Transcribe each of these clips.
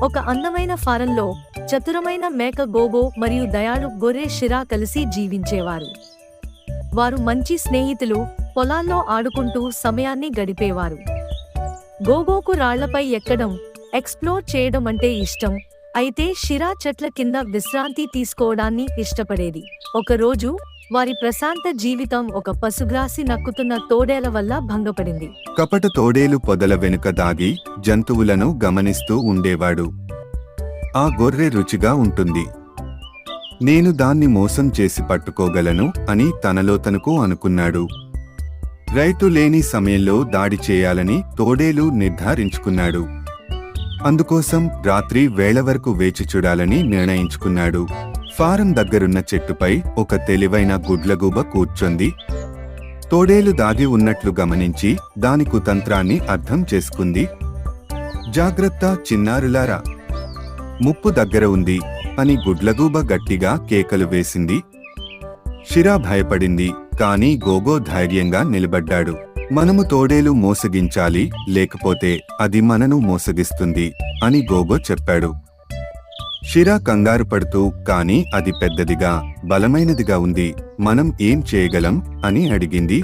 ఒక అందమైన ఫారంలో చతురమైన మేక గోగో మరియు దయాళు గొర్రె షిరా కలిసి జీవించేవారు. వారు మంచి స్నేహితులు, పొలాల్లో ఆడుకుంటూ సమయాన్ని గడిపేవారు. గోగోకు రాళ్లపై ఎక్కడం, ఎక్స్ప్లోర్ చేయడం అంటే ఇష్టం. అయితే షిరా చెట్ల కింద విశ్రాంతి తీసుకోవడాన్ని ఇష్టపడేది. ఒకరోజు వారి ప్రశాంత జీవితం ఒక పశుగ్రాసి నక్కుతున్న తోడేల వల్ల భంగపడింది. కపట తోడేలు పొదల వెనుక దాగి జంతువులను గమనిస్తూ ఉండేవాడు. ఆ గొర్రె రుచిగా ఉంటుంది, నేను దాన్ని మోసం చేసి పట్టుకోగలను అని తనలో తనకు అనుకున్నాడు. రైతు లేని సమయంలో దాడి చేయాలని తోడేలు నిర్ధారించుకున్నాడు. అందుకోసం రాత్రి వేళ వరకు వేచి చూడాలని నిర్ణయించుకున్నాడు. ఫారం దగ్గరున్న చెట్టుపై ఒక తెలివైన గుడ్లగూబ కూర్చొంది. తోడేలు దాగి ఉన్నట్లు గమనించి దాని కుతంత్రాన్ని అర్థం చేసుకుంది. జాగ్రత్త చిన్నారులారా, ముప్పు దగ్గర ఉంది అని గుడ్లగూబ గట్టిగా కేకలు వేసింది. షిరా భయపడింది, కాని గోగో ధైర్యంగా నిలబడ్డాడు. మనము తోడేలు మోసగించాలి, లేకపోతే అది మనను మోసగిస్తుంది అని గోగో చెప్పాడు. షిరా కంగారు పడుతూ, కాని అది పెద్దదిగా, బలమైనదిగా ఉంది, మనం ఏం చేయగలం అని అడిగింది.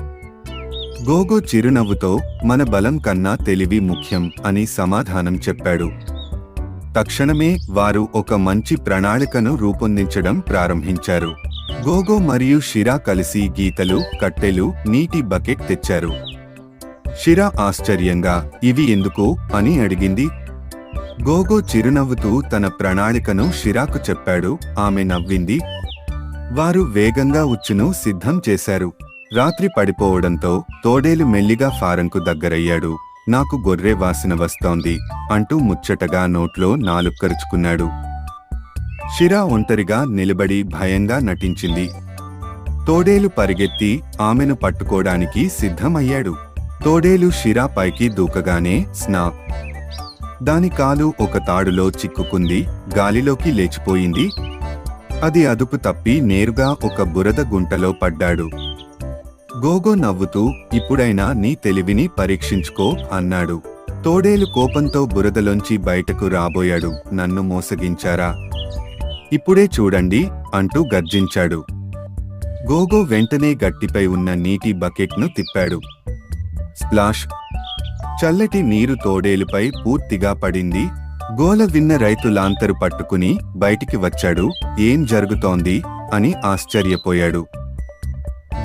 గోగో చిరునవ్వుతో, మన బలం కన్నా తెలివి ముఖ్యం అని సమాధానం చెప్పాడు. తక్షణమే వారు ఒక మంచి ప్రణాళికను రూపొందించడం ప్రారంభించారు. గోగో మరియు షిరా కలిసి గీతలు, కట్టెలు, నీటి బకెట్ తెచ్చారు. షిరా ఆశ్చర్యంగా, ఇవి ఎందుకు అని అడిగింది. గోగో చిరునవ్వుతూ తన ప్రణాళికను షిరాకు చెప్పాడు. ఆమె నవ్వింది. వారు వేగంగా ఉచ్చును సిద్ధం చేశారు. రాత్రి పడిపోవడంతో తోడేలు మెల్లిగా ఫారంకు దగ్గరయ్యాడు. నాకు గొర్రె వాసన వస్తోంది అంటూ ముచ్చటగా నోట్లో నాలుక్కరుచుకున్నాడు. షిరా ఒంటరిగా నిలబడి భయంగా నటించింది. తోడేలు పరిగెత్తి ఆమెను పట్టుకోడానికి సిద్ధమయ్యాడు. తోడేలు షిరా పైకి దూకగానే స్నాప్! దాని కాలు ఒక తాడులో చిక్కుకుంది, గాలిలోకి లేచిపోయింది. అది అదుపు తప్పి నేరుగా ఒక బురద గుంటలో పడ్డాడు. గోగో నవ్వుతూ, ఇప్పుడైనా నీ తెలివిని పరీక్షించుకో అన్నాడు. తోడేలు కోపంతో బురదలోంచి బయటకు రాబోయాడు. నన్ను మోసగించారా? ఇప్పుడే చూడండి అంటూ గర్జించాడు. గోగో వెంటనే గట్టిపై ఉన్న నీటి బకెట్ను తిప్పాడు. స్ప్లాష్! చల్లటి నీరు తోడేలుపై పూర్తిగా పడింది. గోల విన్న రైతు లాంతరు పట్టుకుని బయటికి వచ్చాడు. ఏం జరుగుతోంది అని ఆశ్చర్యపోయాడు.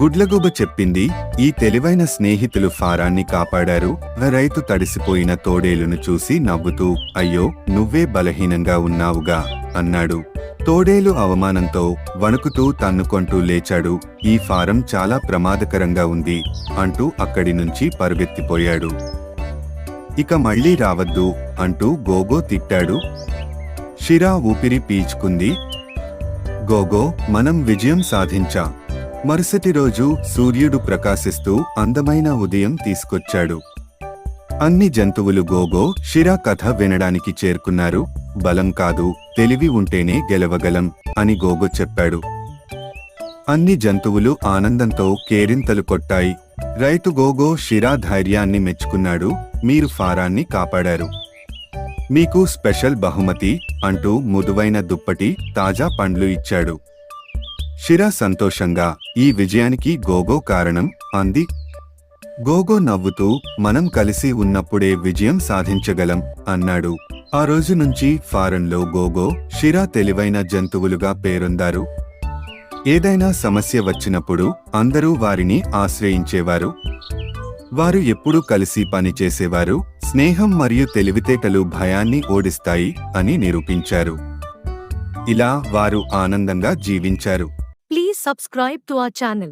గుడ్లగూబ చెప్పింది, ఈ తెలివైన స్నేహితులు ఫారాన్ని కాపాడారు. రైతు తడిసిపోయిన తోడేలును చూసి నవ్వుతూ, అయ్యో, నువ్వే బలహీనంగా ఉన్నావుగా అన్నాడు. తోడేలు అవమానంతో వణుకుతూ తన్నుకొంటూ లేచాడు. ఈ ఫారం చాలా ప్రమాదకరంగా ఉంది అంటూ అక్కడి నుంచి పరుగెత్తిపోయాడు. ఇక మళ్లీ రావద్దు అంటూ గోగో తిట్టాడు. షిరా ఊపిరి పీల్చుకుంది. గోగో, మనం విజయం సాధించాం. మరుసటి రోజు సూర్యుడు ప్రకాశిస్తూ అందమైన ఉదయం తీసుకొచ్చాడు. అన్ని జంతువులు గోగో, షిరా కథ వినడానికి చేరుకున్నారు. బలం కాదు, తెలివి ఉంటేనే గెలవగలం అని గోగో చెప్పాడు. అన్ని జంతువులు ఆనందంతో కేరింతలు కొట్టాయి. రైతు గోగో, షిరా ధైర్యాన్ని మెచ్చుకున్నాడు. మీరు ఫారాన్ని కాపాడారు, మీకు స్పెషల్ బహుమతి అంటూ మృదువైన దుప్పటి, తాజా పండ్లు ఇచ్చాడు. షిరా సంతోషంగా, ఈ విజయానికి గోగో కారణం అంది. గోగో నవ్వుతూ, మనం కలిసి ఉన్నప్పుడే విజయం సాధించగలం అన్నాడు. ఆ రోజు నుంచి ఫారంలో గోగో, షిరా తెలివైన జంతువులుగా పేరొందారు. ఏదైనా సమస్య వచ్చినప్పుడు అందరూ వారిని ఆశ్రయించేవారు. వారు ఎప్పుడూ కలిసి పనిచేసేవారు. స్నేహం మరియు తెలివితేటలు భయాన్ని ఓడిస్తాయి అని నిరూపించారు. ఇలా వారు ఆనందంగా జీవించారు. Please subscribe to our channel.